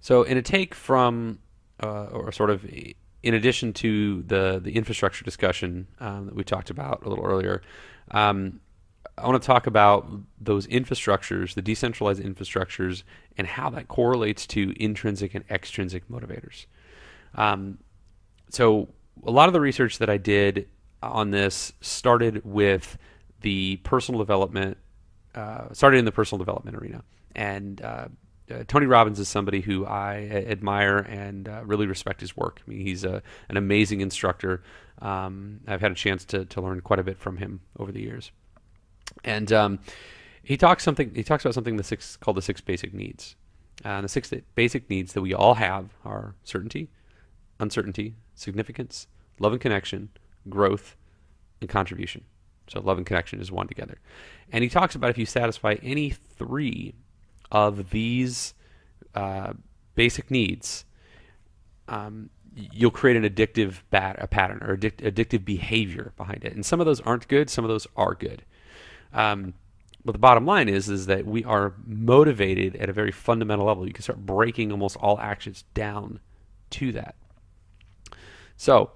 So in a take from, or sort of in addition to the infrastructure discussion that we talked about a little earlier, um, I want to talk about those infrastructures, the decentralized infrastructures, and how that correlates to intrinsic and extrinsic motivators. Um, so a lot of the research that I did on this started with the personal development, started in the personal development arena, and Tony Robbins is somebody who I admire and really respect his work. I mean, he's an amazing instructor. I've had a chance to learn quite a bit from him over the years, and he talks about something called the six basic needs. The six basic needs that we all have are certainty, uncertainty, significance, love and connection, growth, and contribution. So love and connection is one together. And he talks about if you satisfy any three of these basic needs, you'll create an addictive a pattern or addictive behavior behind it. And some of those aren't good, some of those are good. But the bottom line is that we are motivated at a very fundamental level. You can start breaking almost all actions down to that. So,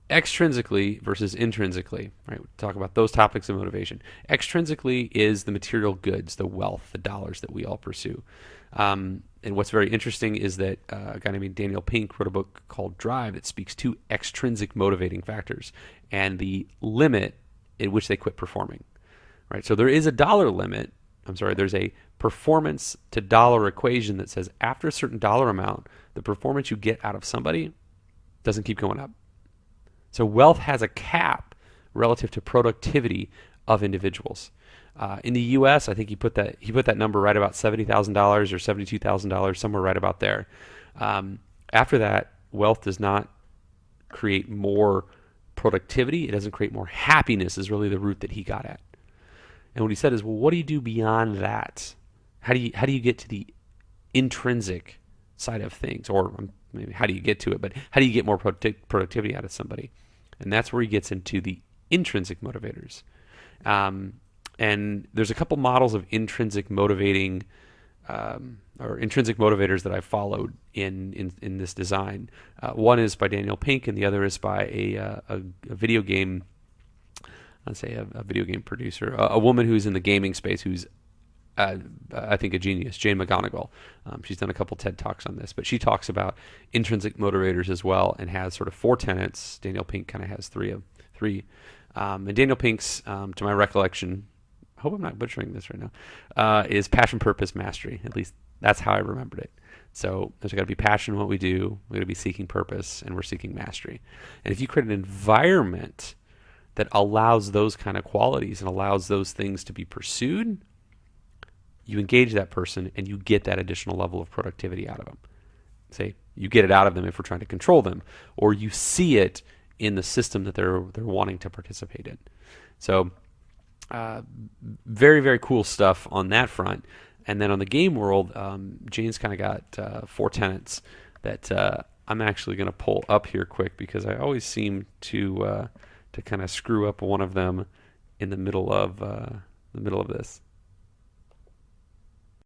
extrinsically versus intrinsically, right? We talk about those topics of motivation. Extrinsically is the material goods, the wealth, the dollars that we all pursue. And what's very interesting is that a guy named Daniel Pink wrote a book called Drive that speaks to extrinsic motivating factors and the limit at which they quit performing. Right? So there is a dollar limit. There's a performance to dollar equation that says after a certain dollar amount, the performance you get out of somebody doesn't keep going up. So wealth has a cap relative to productivity of individuals. In the U.S., I think he put that number right about $70,000 or $72,000, somewhere right about there. After that, wealth does not create more productivity. It doesn't create more happiness. Is really the root that he got at. And what he said is, well, what do you do beyond that? How do you get to the intrinsic side of things, or maybe how do you get to it? But how do you get more productivity out of somebody? And that's where he gets into the intrinsic motivators. And there's a couple models of intrinsic motivating or intrinsic motivators that I followed in this design. One is by Daniel Pink, and the other is by a video game. Let's say a video game producer, a woman who's in the gaming space, who's I think a genius, Jane McGonigal. She's done a couple TED Talks on this, but she talks about intrinsic motivators as well, and has sort of four tenets. Daniel Pink kind of has three. And Daniel Pink's, to my recollection, I hope I'm not butchering this right now, is passion, purpose, mastery. At least that's how I remembered it. So there's got to be passion in what we do. We're going to be seeking purpose, and we're seeking mastery. And if you create an environment that allows those kind of qualities and allows those things to be pursued, you engage that person and you get that additional level of productivity out of them. Say you get it out of them if we're trying to control them, or you see it in the system that they're wanting to participate in. So very, very cool stuff on that front. And then on the game world, Jane's kind of got four tenets that I'm actually going to pull up here quick, because I always seem to kind of screw up one of them in the middle of this.